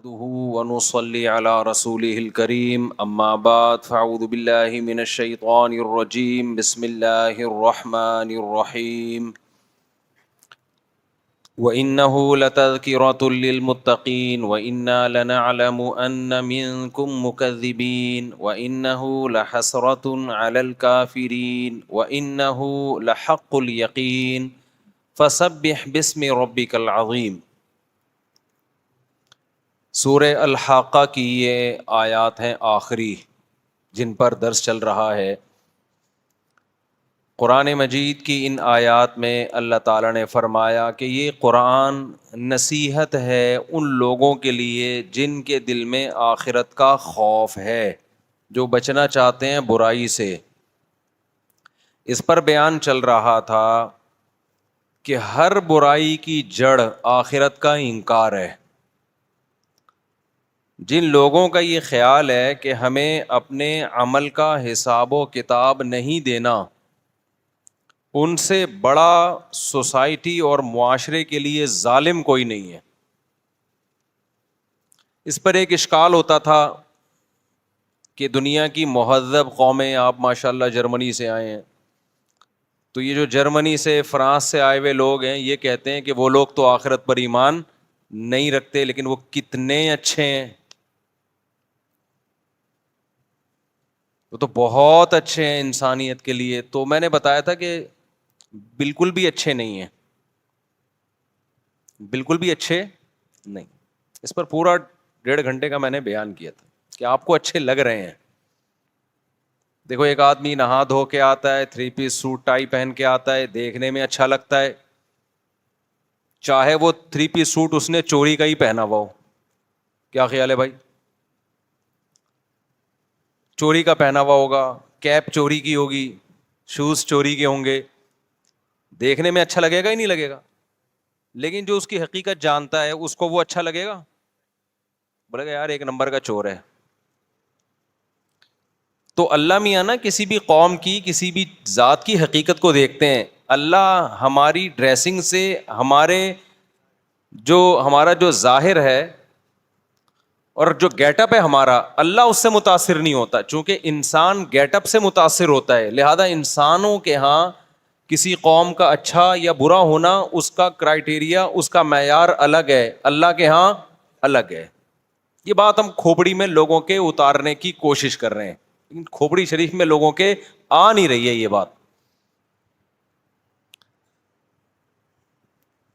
نحمده ونصلي على رسوله الكريم اما بعد فاعوذ بالله من الشيطان الرجيم بسم الله الرحمن الرحيم وإنه لتذكرة للمتقين وإنا لنعلم أن منكم مكذبين وإنه لحسرة على الكافرين وإنه لحق اليقين فسبح باسم ربك العظيم۔ سورہ الحاقہ کی یہ آیات ہیں آخری جن پر درس چل رہا ہے۔ قرآن مجید کی ان آیات میں اللہ تعالیٰ نے فرمایا کہ یہ قرآن نصیحت ہے ان لوگوں کے لیے جن کے دل میں آخرت کا خوف ہے، جو بچنا چاہتے ہیں برائی سے۔ اس پر بیان چل رہا تھا کہ ہر برائی کی جڑ آخرت کا انکار ہے۔ جن لوگوں کا یہ خیال ہے کہ ہمیں اپنے عمل کا حساب و کتاب نہیں دینا، ان سے بڑا سوسائٹی اور معاشرے کے لیے ظالم کوئی نہیں ہے۔ اس پر ایک اشکال ہوتا تھا کہ دنیا کی مہذب قومیں، آپ ماشاءاللہ جرمنی سے آئے ہیں، تو یہ جو جرمنی سے فرانس سے آئے ہوئے لوگ ہیں یہ کہتے ہیں کہ وہ لوگ تو آخرت پر ایمان نہیں رکھتے، لیکن وہ کتنے اچھے ہیں، وہ تو بہت اچھے ہیں انسانیت کے لیے۔ تو میں نے بتایا تھا کہ بالکل بھی اچھے نہیں ہیں، بالکل بھی اچھے نہیں۔ اس پر پورا 1.5 گھنٹے کا میں نے بیان کیا تھا کہ آپ کو اچھے لگ رہے ہیں۔ دیکھو ایک آدمی نہا دھو کے آتا ہے، 3 پیس سوٹ ٹائی پہن کے آتا ہے، دیکھنے میں اچھا لگتا ہے، چاہے وہ 3 پیس سوٹ اس نے چوری کا ہی پہنا ہوا ہو۔ کیا خیال ہے بھائی؟ چوری کا پہنا ہوا ہوگا، کیپ چوری کی ہوگی، شوز چوری کے ہوں گے، دیکھنے میں اچھا لگے گا ہی نہیں لگے گا؟ لیکن جو اس کی حقیقت جانتا ہے اس کو وہ اچھا لگے گا، بولے گا یار ایک نمبر کا چور ہے۔ تو اللہ میاں نا کسی بھی قوم کی، کسی بھی ذات کی حقیقت کو دیکھتے ہیں۔ اللہ ہماری ڈریسنگ سے، ہمارا جو ظاہر ہے اور جو گیٹ اپ ہے ہمارا، اللہ اس سے متاثر نہیں ہوتا، چونکہ انسان گیٹ اپ سے متاثر ہوتا ہے۔ لہذا انسانوں کے ہاں کسی قوم کا اچھا یا برا ہونا، اس کا کرائیٹیریا، اس کا معیار الگ ہے، اللہ کے ہاں الگ ہے۔ یہ بات ہم کھوپڑی میں لوگوں کے اتارنے کی کوشش کر رہے ہیں، لیکن کھوپڑی شریف میں لوگوں کے آ نہیں رہی ہے یہ بات،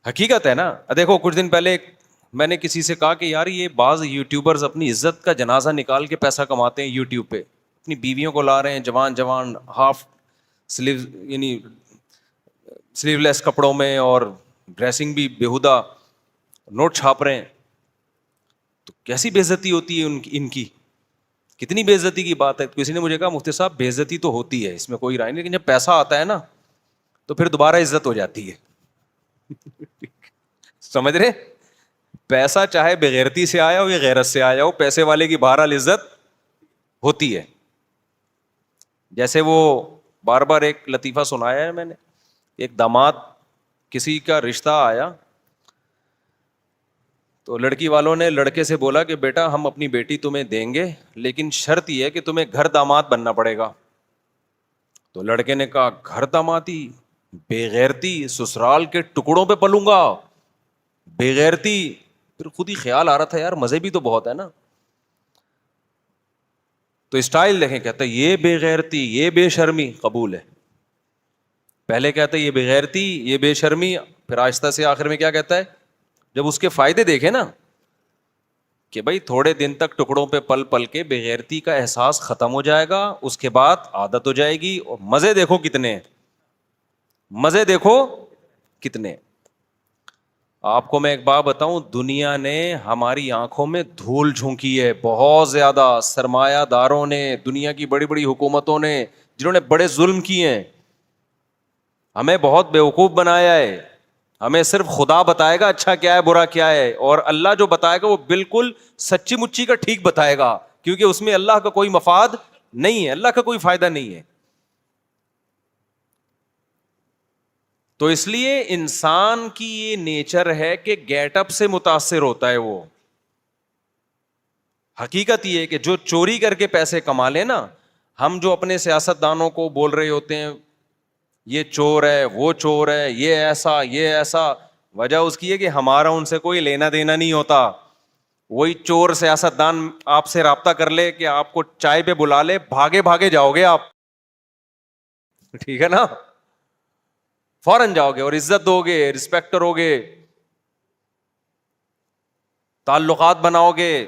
حقیقت ہے نا۔ دیکھو کچھ دن پہلے میں نے کسی سے کہا کہ یار یہ بعض یوٹیوبرز اپنی عزت کا جنازہ نکال کے پیسہ کماتے ہیں یوٹیوب پہ، اپنی بیویوں کو لا رہے ہیں جوان ہاف سلیو، یعنی سلیو لیس کپڑوں میں، اور ڈریسنگ بھی بیہودہ، نوٹ چھاپ رہے ہیں۔ تو کیسی بے عزتی ہوتی ہے ان کی، کتنی بے عزتی کی بات ہے۔ کسی نے مجھے کہا مفتی صاحب بے عزتی تو ہوتی ہے، اس میں کوئی رائے نہیں، لیکن جب پیسہ آتا ہے نا تو پھر دوبارہ عزت ہو جاتی ہے۔ سمجھ رہے؟ پیسہ چاہے بغیرتی سے آیا ہو یا غیرت سے آیا ہو، پیسے والے کی بہرحال عزت ہوتی ہے۔ جیسے وہ بار بار ایک لطیفہ سنایا ہے میں نے، ایک داماد، کسی کا رشتہ آیا تو لڑکی والوں نے لڑکے سے بولا کہ بیٹا ہم اپنی بیٹی تمہیں دیں گے، لیکن شرط یہ ہے کہ تمہیں گھر داماد بننا پڑے گا۔ تو لڑکے نے کہا گھر دامادی، بے غیرتی، سسرال کے ٹکڑوں پہ پلوں گا، بے غیرتی۔ پھر خود ہی خیال آ رہا تھا یار مزے بھی تو بہت ہے نا۔ تو اسٹائل دیکھیں، کہتا ہے یہ بے غیرتی، یہ بے شرمی قبول ہے۔ پہلے کہتا ہے یہ بے غیرتی، یہ بے شرمی، پھر آہستہ سے آخر میں کیا کہتا ہے؟ جب اس کے فائدے دیکھے نا کہ بھائی تھوڑے دن تک ٹکڑوں پہ پل پل کے بے غیرتی کا احساس ختم ہو جائے گا، اس کے بعد عادت ہو جائے گی، اور مزے دیکھو کتنے، مزے دیکھو کتنے۔ آپ کو میں ایک بات بتاؤں، دنیا نے ہماری آنکھوں میں دھول جھونکی ہے بہت زیادہ، سرمایہ داروں نے، دنیا کی بڑی بڑی حکومتوں نے، جنہوں نے بڑے ظلم کیے ہیں، ہمیں بہت بیوقوف بنایا ہے۔ ہمیں صرف خدا بتائے گا اچھا کیا ہے برا کیا ہے، اور اللہ جو بتائے گا وہ بالکل سچی مچی کا ٹھیک بتائے گا، کیونکہ اس میں اللہ کا کوئی مفاد نہیں ہے، اللہ کا کوئی فائدہ نہیں ہے۔ تو اس لیے انسان کی یہ نیچر ہے کہ گیٹ اپ سے متاثر ہوتا ہے وہ، حقیقت یہ ہے کہ جو چوری کر کے پیسے کما لے نا, ہم جو اپنے سیاست دانوں کو بول رہے ہوتے ہیں یہ چور ہے, وہ چور ہے, یہ ایسا یہ ایسا, وجہ اس کی ہے کہ ہمارا ان سے کوئی لینا دینا نہیں ہوتا. وہی چور سیاست دان آپ سے رابطہ کر لے کہ آپ کو چائے پہ بلا لے, بھاگے بھاگے جاؤ گے آپ, ٹھیک ہے نا, فوراً جاؤ گے اور عزت دو گے, رسپیکٹ کرو گے, تعلقات بناؤ گے,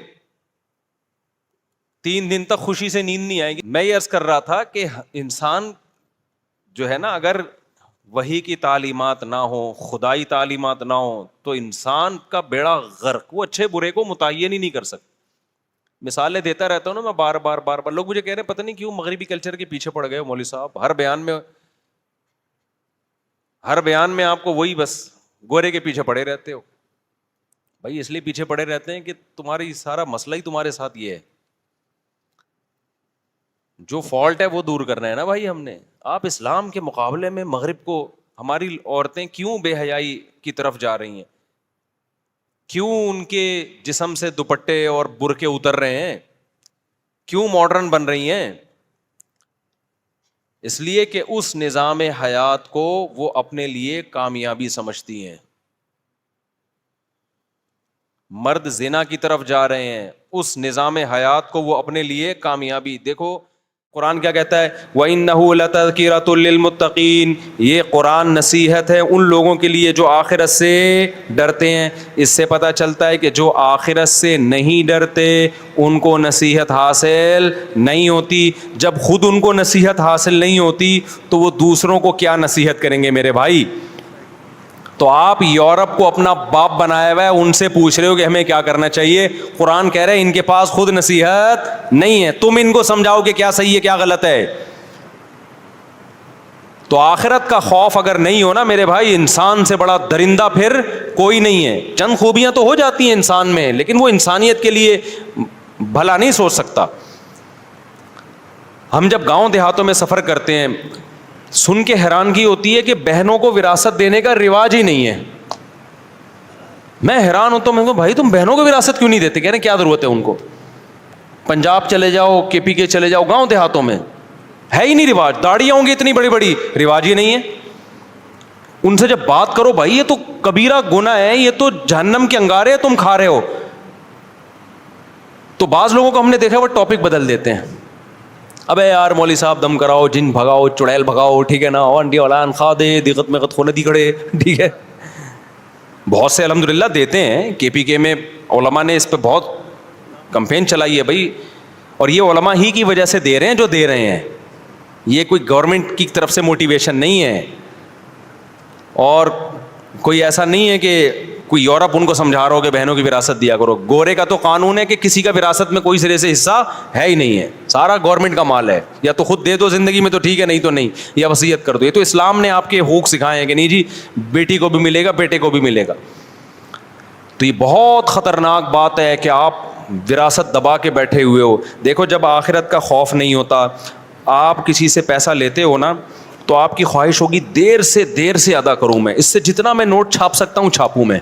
3 دن تک خوشی سے نیند نہیں آئے گی. میں یہ عرض کر رہا تھا کہ انسان جو ہے نا, اگر وحی کی تعلیمات نہ ہو, خدائی تعلیمات نہ ہو, تو انسان کا بیڑا غرق, وہ اچھے برے کو متعین ہی نہیں کر سکتا. مثالیں دیتا رہتا ہوں نا میں بار بار. لوگ مجھے کہہ رہے ہیں پتہ نہیں کیوں مغربی کلچر کے پیچھے پڑ گئے ہو مولوی صاحب, ہر بیان میں آپ کو وہی بس گورے کے پیچھے پڑے رہتے ہو. بھائی اس لیے پیچھے پڑے رہتے ہیں کہ تمہاری سارا مسئلہ ہی تمہارے ساتھ یہ ہے, جو فالٹ ہے وہ دور کرنا ہے نا بھائی ہم نے. آپ اسلام کے مقابلے میں مغرب کو, ہماری عورتیں کیوں بے حیائی کی طرف جا رہی ہیں, کیوں ان کے جسم سے دوپٹے اور برقعے اتر رہے ہیں, کیوں ماڈرن بن رہی ہیں؟ اس لیے کہ اس نظام حیات کو وہ اپنے لیے کامیابی سمجھتی ہیں. مرد زنا کی طرف جا رہے ہیں, اس نظام حیات کو وہ اپنے لیے کامیابی. دیکھو قرآن کیا کہتا ہے, وَإِنَّهُ لَتَذْكِرَةٌ لِّلْمُتَّقِينَ, یہ قرآن نصیحت ہے ان لوگوں کے لیے جو آخرت سے ڈرتے ہیں. اس سے پتہ چلتا ہے کہ جو آخرت سے نہیں ڈرتے ان کو نصیحت حاصل نہیں ہوتی. جب خود ان کو نصیحت حاصل نہیں ہوتی تو وہ دوسروں کو کیا نصیحت کریں گے میرے بھائی. تو آپ یورپ کو اپنا باپ بنایا ہوا ہے, ان سے پوچھ رہے ہو کہ ہمیں کیا کرنا چاہیے. قرآن کہہ رہے ہیں ان کے پاس خود نصیحت نہیں ہے, تم ان کو سمجھاؤ کہ کیا صحیح ہے کیا غلط ہے. تو آخرت کا خوف اگر نہیں ہونا میرے بھائی, انسان سے بڑا درندہ پھر کوئی نہیں ہے. چند خوبیاں تو ہو جاتی ہیں انسان میں, لیکن وہ انسانیت کے لیے بھلا نہیں سوچ سکتا. ہم جب گاؤں دیہاتوں میں سفر کرتے ہیں, سن کے حیرانگی ہوتی ہے کہ بہنوں کو وراثت دینے کا رواج ہی نہیں ہے. میں حیران ہوتا ہوں, میں کہوں بھائی تم بہنوں کو وراثت کیوں نہیں دیتے؟ کہہ رہے ہیں کیا ضرورت ہے ان کو. پنجاب چلے جاؤ, KP کے چلے جاؤ, گاؤں دیہاتوں میں ہے ہی نہیں رواج. داڑیاں ہوں گی اتنی بڑی بڑی, رواج ہی نہیں ہے. ان سے جب بات کرو بھائی یہ تو کبیرہ گناہ ہے, یہ تو جہنم کے انگارے تم کھا رہے ہو, تو بعض لوگوں کو ہم نے دیکھا وہ ٹاپک بدل دیتے ہیں. ابے یار مولوی صاحب دم کراؤ, جن بھگاؤ, چڑیل بھگاؤ, ٹھیک ہے نا, انڈی اولان کھا دے, دقت میں خود ندی کھڑے, ٹھیک ہے. بہت سے الحمدللہ دیتے ہیں, KPK میں علماء نے اس پہ بہت کمپین چلائی ہے بھائی, اور یہ علماء ہی کی وجہ سے دے رہے ہیں جو دے رہے ہیں, یہ کوئی گورنمنٹ کی طرف سے موٹیویشن نہیں ہے. اور کوئی ایسا نہیں ہے کہ کوئی یورپ ان کو سمجھا رہا ہو کہ بہنوں کی وراثت دیا کرو. گورے کا تو قانون ہے کہ کسی کا وراثت میں کوئی سرے سے حصہ ہے ہی نہیں ہے, سارا گورنمنٹ کا مال ہے. یا تو خود دے دو زندگی میں تو ٹھیک ہے, نہیں تو نہیں, یا وصیت کر دو. یہ تو اسلام نے آپ کے حقوق سکھائے ہیں کہ نہیں جی بیٹی کو بھی ملے گا, بیٹے کو بھی ملے گا. تو یہ بہت خطرناک بات ہے کہ آپ وراثت دبا کے بیٹھے ہوئے ہو. دیکھو جب آخرت کا خوف نہیں ہوتا, آپ کسی سے پیسہ لیتے ہو نا, تو آپ کی خواہش ہوگی دیر سے ادا کروں میں, اس سے جتنا میں نوٹ چھاپ سکتا ہوں چھاپوں میں,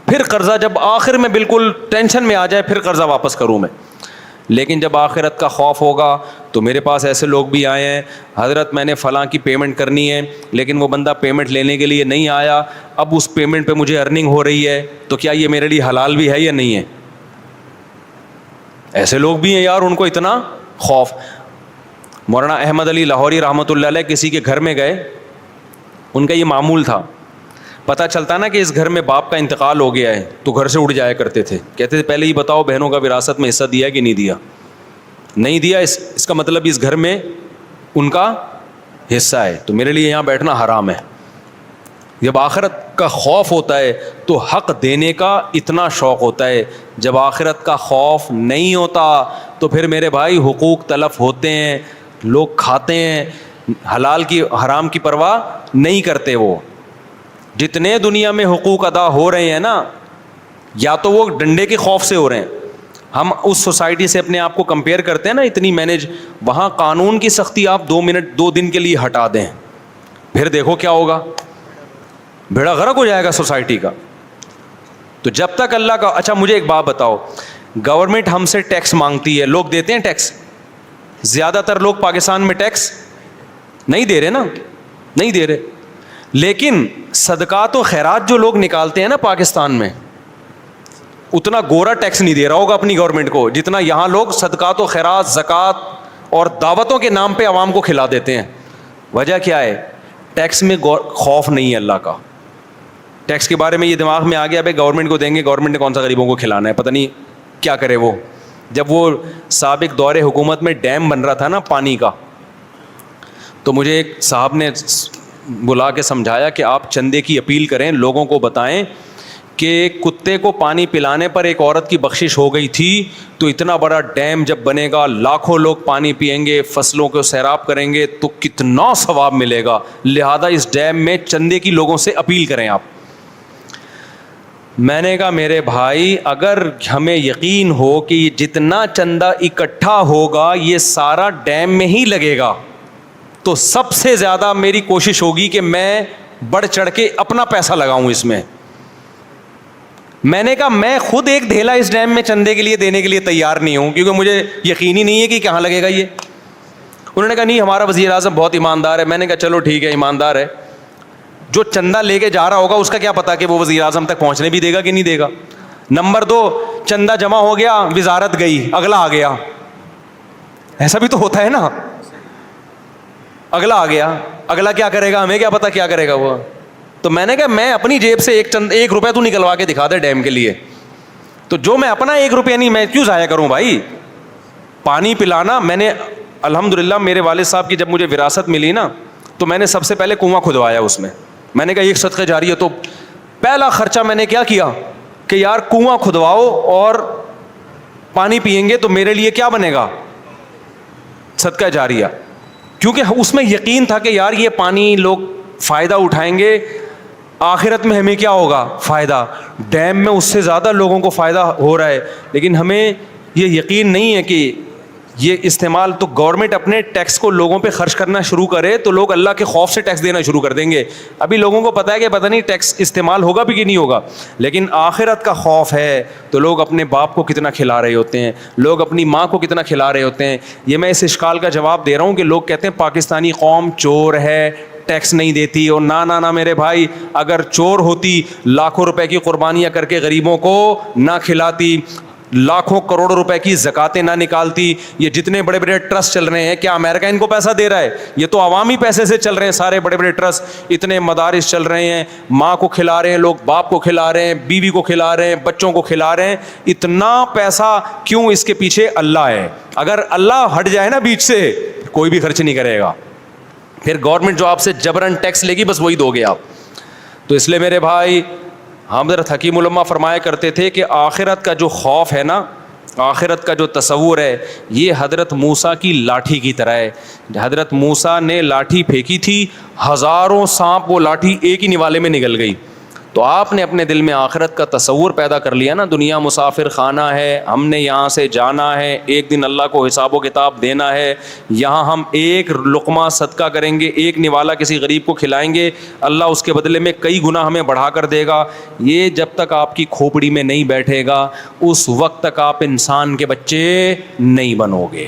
پھر قرضہ جب آخر میں بالکل ٹینشن میں آ جائے پھر قرضہ واپس کروں میں. لیکن جب آخرت کا خوف ہوگا تو میرے پاس ایسے لوگ بھی آئے ہیں, حضرت میں نے فلاں کی پیمنٹ کرنی ہے لیکن وہ بندہ پیمنٹ لینے کے لیے نہیں آیا, اب اس پیمنٹ پہ مجھے ارننگ ہو رہی ہے, تو کیا یہ میرے لیے حلال بھی ہے یا نہیں ہے؟ ایسے لوگ بھی ہیں یار, ان کو اتنا خوف. مولانا احمد علی لاہوری رحمۃ اللہ علیہ کسی کے گھر میں گئے, ان کا یہ معمول تھا, پتہ چلتا نا کہ اس گھر میں باپ کا انتقال ہو گیا ہے تو گھر سے اٹھ جایا کرتے تھے. کہتے تھے پہلے ہی بتاؤ بہنوں کا وراثت میں حصہ دیا کہ نہیں دیا. نہیں دیا اس کا مطلب اس گھر میں ان کا حصہ ہے, تو میرے لیے یہاں بیٹھنا حرام ہے. جب آخرت کا خوف ہوتا ہے تو حق دینے کا اتنا شوق ہوتا ہے. جب آخرت کا خوف نہیں ہوتا تو پھر میرے بھائی حقوق تلف ہوتے ہیں, لوگ کھاتے ہیں, حلال کی حرام کی پرواہ نہیں کرتے. وہ جتنے دنیا میں حقوق ادا ہو رہے ہیں نا, یا تو وہ ڈنڈے کے خوف سے ہو رہے ہیں. ہم اس سوسائٹی سے اپنے آپ کو کمپیئر کرتے ہیں نا اتنی مینج, وہاں قانون کی سختی آپ 2 دن کے لیے ہٹا دیں, پھر دیکھو کیا ہوگا, بیڑا غرق ہو جائے گا سوسائٹی کا. تو جب تک اللہ کا, اچھا مجھے ایک بات بتاؤ, گورنمنٹ ہم سے ٹیکس مانگتی ہے, لوگ دیتے ہیں ٹیکس؟ زیادہ تر لوگ پاکستان میں ٹیکس نہیں دے رہے نا, نہیں دے رہے. لیکن صدقات و خیرات جو لوگ نکالتے ہیں نا پاکستان میں, اتنا گورا ٹیکس نہیں دے رہا ہوگا اپنی گورنمنٹ کو جتنا یہاں لوگ صدقات و خیرات, زکوٰۃ اور دعوتوں کے نام پہ عوام کو کھلا دیتے ہیں. وجہ کیا ہے؟ ٹیکس میں خوف نہیں ہے اللہ کا. ٹیکس کے بارے میں یہ دماغ میں آ گیا بھائی گورنمنٹ کو دیں گے, گورنمنٹ نے کون سا غریبوں کو کھلانا ہے, پتہ نہیں کیا کرے وہ. جب وہ سابق دور حکومت میں ڈیم بن رہا تھا نا پانی کا, تو مجھے ایک صاحب نے بلا کے سمجھایا کہ آپ چندے کی اپیل کریں, لوگوں کو بتائیں کہ کتے کو پانی پلانے پر ایک عورت کی بخشش ہو گئی تھی, تو اتنا بڑا ڈیم جب بنے گا, لاکھوں لوگ پانی پئیں گے, فصلوں کو سیراب کریں گے, تو کتنا ثواب ملے گا. لہذا اس ڈیم میں چندے کی لوگوں سے اپیل کریں آپ. میں نے کہا میرے بھائی اگر ہمیں یقین ہو کہ یہ جتنا چندہ اکٹھا ہوگا یہ سارا ڈیم میں ہی لگے گا, تو سب سے زیادہ میری کوشش ہوگی کہ میں بڑھ چڑھ کے اپنا پیسہ لگاؤں اس میں. میں نے کہا میں خود ایک ڈھیلا اس ڈیم میں چندے کے لیے دینے کے لیے تیار نہیں ہوں, کیونکہ مجھے یقین ہی نہیں ہے کہ کہاں لگے گا یہ. انہوں نے کہا نہیں ہمارا وزیر اعظم بہت ایماندار ہے. میں نے کہا چلو ٹھیک ہے, ایماندار ہے, جو چندہ لے کے جا رہا ہوگا اس کا کیا پتا کہ وہ وزیر اعظم تک پہنچنے بھی دے گا کہ نہیں دے گا. نمبر 2, چندہ جمع ہو گیا, وزارت گئی, اگلا آ گیا. ایسا بھی تو ہوتا ہے نا, اگلا آ گیا, اگلا کیا کرے گا ہمیں کیا پتا کیا کرے گا وہ. تو میں نے کہا میں اپنی جیب سے ایک روپے تو نکلوا کے دکھا دے ڈیم کے لیے, تو جو میں اپنا 1 روپیہ نہیں, میں کیوں ضائع کروں بھائی. پانی پلانا, میں نے الحمدللہ میرے والد صاحب کی جب مجھے وراثت ملی نا, تو میں نے سب سے پہلے کنواں کھدوایا اس میں. میں نے کہا ایک صدقہ جاریہ, تو پہلا خرچہ میں نے کیا کیا کہ یار کنواں کھدواؤ اور پانی پئیں گے تو میرے لیے کیا بنے گا, صدقہ جاریہ. کیونکہ اس میں یقین تھا کہ یار یہ پانی لوگ فائدہ اٹھائیں گے, آخرت میں ہمیں کیا ہوگا, فائدہ. ڈیم میں اس سے زیادہ لوگوں کو فائدہ ہو رہا ہے, لیکن ہمیں یہ یقین نہیں ہے کہ یہ استعمال. تو گورنمنٹ اپنے ٹیکس کو لوگوں پہ خرچ کرنا شروع کرے تو لوگ اللہ کے خوف سے ٹیکس دینا شروع کر دیں گے. ابھی لوگوں کو پتہ ہے کہ پتہ نہیں ٹیکس استعمال ہوگا بھی کہ نہیں ہوگا, لیکن آخرت کا خوف ہے تو لوگ اپنے باپ کو کتنا کھلا رہے ہوتے ہیں, لوگ اپنی ماں کو کتنا کھلا رہے ہوتے ہیں. یہ میں اس اشکال کا جواب دے رہا ہوں کہ لوگ کہتے ہیں پاکستانی قوم چور ہے, ٹیکس نہیں دیتی. اور نہ میرے بھائی, اگر چور ہوتی لاکھوں روپے کی قربانیاں کر کے غریبوں کو نہ کھلاتی, لاکھوں کروڑوں روپے کی زکاتیں نہ نکالتی. یہ جتنے بڑے بڑے ٹرسٹ چل رہے ہیں, کیا امریکہ ان کو پیسہ دے رہا ہے؟ یہ تو عوامی پیسے سے چل رہے ہیں سارے بڑے بڑے ٹرسٹ. اتنے مدارس چل رہے ہیں, ماں کو کھلا رہے ہیں لوگ, باپ کو کھلا رہے ہیں, بیوی کو کھلا رہے ہیں, بچوں کو کھلا رہے ہیں. اتنا پیسہ کیوں؟ اس کے پیچھے اللہ ہے. اگر اللہ ہٹ جائے نا بیچ سے, کوئی بھی خرچ نہیں کرے گا. پھر گورنمنٹ جو آپ سے جبرن ٹیکس لے گی بس وہی دو گے آپ. تو اس لیے میرے بھائی, حضرت حکیم علماء فرمایا کرتے تھے کہ آخرت کا جو خوف ہے نا, آخرت کا جو تصور ہے, یہ حضرت موسیٰ کی لاٹھی کی طرح ہے. حضرت موسیٰ نے لاٹھی پھینکی تھی, ہزاروں سانپ وہ لاٹھی ایک ہی نوالے میں نگل گئی. تو آپ نے اپنے دل میں آخرت کا تصور پیدا کر لیا نا, دنیا مسافر خانہ ہے, ہم نے یہاں سے جانا ہے, ایک دن اللہ کو حساب و کتاب دینا ہے. یہاں ہم ایک لقمہ صدقہ کریں گے, ایک نوالا کسی غریب کو کھلائیں گے, اللہ اس کے بدلے میں کئی گنا ہمیں بڑھا کر دے گا. یہ جب تک آپ کی کھوپڑی میں نہیں بیٹھے گا, اس وقت تک آپ انسان کے بچے نہیں بنو گے.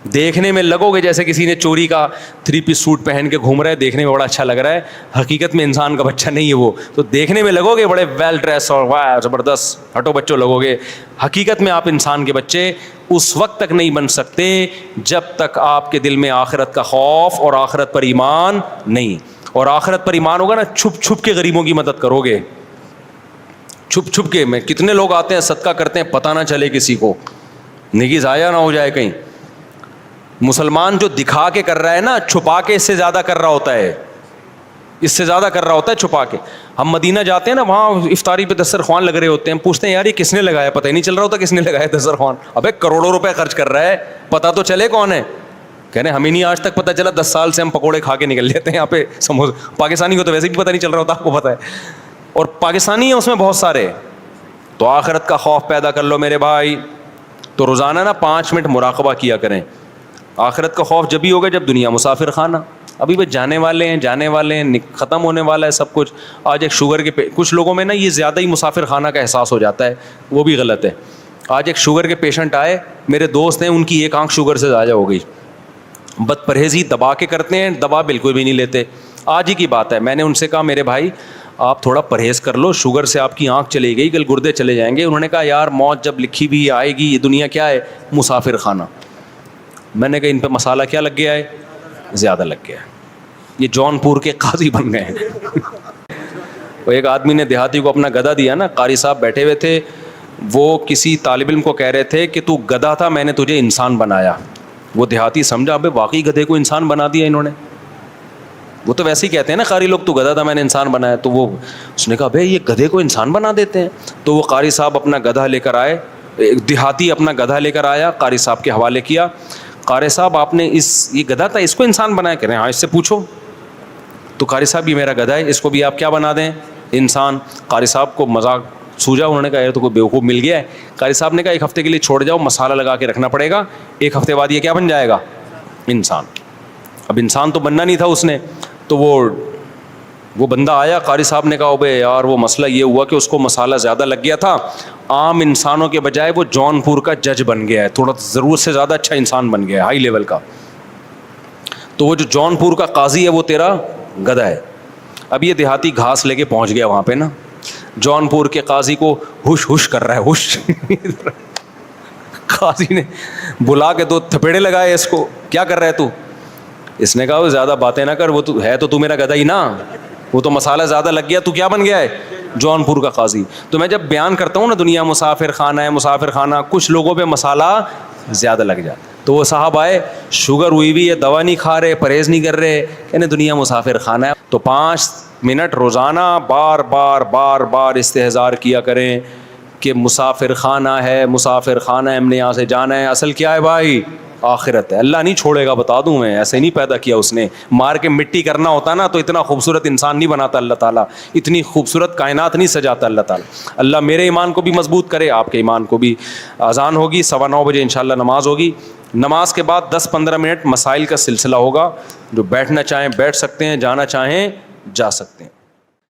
دیکھنے میں لگو گے جیسے کسی نے چوری کا 3 پیس سوٹ پہن کے گھوم رہا ہے, دیکھنے میں بڑا اچھا لگ رہا ہے, حقیقت میں انسان کا بچہ نہیں ہے وہ. تو دیکھنے میں لگو گے بڑے ویل ڈریس اور واہ زبردست ہٹو بچوں لگو گے, حقیقت میں آپ انسان کے بچے اس وقت تک نہیں بن سکتے جب تک آپ کے دل میں آخرت کا خوف اور آخرت پر ایمان نہیں. اور آخرت پر ایمان ہوگا نا, چھپ چھپ کے غریبوں کی مدد کرو گے, چھپ چھپ کے. میں کتنے لوگ آتے ہیں صدقہ کرتے ہیں, پتہ نہ چلے کسی کو, نیکی ضائع نہ ہو جائے کہیں. مسلمان جو دکھا کے کر رہا ہے نا, چھپا کے اس سے زیادہ کر رہا ہوتا ہے, اس سے زیادہ کر رہا ہوتا ہے چھپا کے. ہم مدینہ جاتے ہیں نا, وہاں افطاری پہ دسترخوان لگ رہے ہوتے ہیں, پوچھتے ہیں یار یہ کس نے لگایا, پتہ ہی نہیں چل رہا ہوتا کس نے لگایا دسترخوان. ابے کروڑوں روپے خرچ کر رہا ہے, پتہ تو چلے کون ہے. کہہ رہے ہمیں نہیں آج تک پتہ چلا, 10 سال سے ہم پکوڑے کھا کے نکل لیتے ہیں یہاں پہ سموسے. پاکستانی کو تو ویسے بھی پتہ نہیں چل رہا ہوتا, آپ کو پتہ ہے, اور پاکستانی ہیں اس میں بہت سارے. تو آخرت کا خوف پیدا کر لو میرے بھائی. تو روزانہ نا 5 منٹ مراقبہ کیا کریں. آخرت کا خوف جب ہی ہوگا جب دنیا مسافر خانہ. ابھی بس جانے والے ہیں, ختم ہونے والا ہے سب کچھ. آج ایک شوگر کے کچھ لوگوں میں نا یہ زیادہ ہی مسافر خانہ کا احساس ہو جاتا ہے, وہ بھی غلط ہے. آج ایک شوگر کے پیشنٹ آئے, میرے دوست ہیں, ان کی ایک آنکھ شوگر سے زیادہ ہو گئی, بد پرہیزی دبا کے کرتے ہیں, دوا بالکل بھی نہیں لیتے. آج ہی کی بات ہے, میں نے ان سے کہا میرے بھائی آپ تھوڑا پرہیز کر لو, شوگر سے آپ کی آنکھ چلی گئی, کل گردے چلے جائیں گے. انہوں نے کہا یار موت جب لکھی بھی آئے گی, یہ دنیا کیا ہے, مسافر خانہ. میں نے کہا ان پہ مسالہ کیا لگ گیا ہے, زیادہ لگ گیا ہے, یہ جون پور کے قاضی بن گئے ہیں. ایک آدمی نے دیہاتی کو اپنا گدھا دیا نا, قاری صاحب بیٹھے ہوئے تھے, وہ کسی طالب علم کو کہہ رہے تھے کہ تو گدھا تھا, میں نے تجھے انسان بنایا. وہ دیہاتی سمجھا ابے واقعی گدھے کو انسان بنا دیا انہوں نے. وہ تو ویسے ہی کہتے ہیں نا قاری لوگ, تو گدھا تھا میں نے انسان بنایا. تو وہ اس نے کہا بھائی یہ گدھے کو انسان بنا دیتے ہیں. تو وہ قاری صاحب اپنا گدھا لے کر آئے, دیہاتی اپنا گدھا لے کر آیا, قاری صاحب کے حوالے کیا. قاری صاحب آپ نے یہ گدھا تھا, اس کو انسان بنایا؟ کہہ رہے ہیں ہاں, اس سے پوچھو. تو قاری صاحب یہ میرا گدھا ہے, اس کو بھی آپ کیا بنا دیں, انسان. قاری صاحب کو مذاق سوجا, انہوں نے کہا یار تو کوئی بیوقوف مل گیا ہے. قاری صاحب نے کہا ایک ہفتے کے لیے چھوڑ جاؤ, مسالہ لگا کے رکھنا پڑے گا, ایک ہفتے بعد یہ کیا بن جائے گا, انسان. اب انسان تو بننا نہیں تھا اس نے. تو وہ بندہ آیا, قاری صاحب نے کہا بھائی یار وہ مسئلہ یہ ہوا کہ اس کو مسالہ زیادہ لگ گیا تھا, عام انسانوں کے بجائے وہ جون پور کا جج بن گیا ہے, تھوڑا ضرورت سے زیادہ اچھا انسان بن گیا ہے, ہائی لیول کا. تو وہ جو جون پور کا قاضی ہے وہ تیرا گدھا ہے. اب یہ دیہاتی گھاس لے کے پہنچ گیا وہاں پہ نا, جون پور کے قاضی کو ہوش ہوش کر رہا ہے, ہوش. قاضی نے بلا کے 2 تھپیڑے لگائے اس کو, کیا کر رہا ہے تو؟ اس نے کہا وہ زیادہ باتیں نہ کر, وہ تو ہے تو میرا گدھا ہی نا, وہ تو مسالہ زیادہ لگ گیا, تو کیا بن گیا ہے, جون پور کا قاضی. تو میں جب بیان کرتا ہوں نا دنیا مسافر خانہ ہے, مسافر خانہ, کچھ لوگوں پہ مسالہ زیادہ لگ جاتا. تو وہ صاحب آئے, شوگر ہوئی بھی ہے, دوا نہیں کھا رہے, پرہیز نہیں کر رہے, کہنے دنیا مسافر خانہ ہے. تو 5 منٹ روزانہ بار بار بار بار استحضار کیا کریں کہ مسافر خانہ ہے, مسافر خانہ ہے, ہم نے یہاں سے جانا ہے. اصل کیا ہے بھائی, آخرت ہے. اللہ نہیں چھوڑے گا, بتا دوں میں, ایسے نہیں پیدا کیا اس نے, مار کے مٹی کرنا ہوتا نا تو اتنا خوبصورت انسان نہیں بناتا اللہ تعالیٰ, اتنی خوبصورت کائنات نہیں سجاتا اللہ تعالیٰ. اللہ میرے ایمان کو بھی مضبوط کرے, آپ کے ایمان کو بھی. اذان ہوگی 9:15 بجے انشاءاللہ نماز ہوگی. نماز کے بعد 10-15 منٹ مسائل کا سلسلہ ہوگا, جو بیٹھنا چاہیں بیٹھ سکتے ہیں, جانا چاہیں جا سکتے ہیں.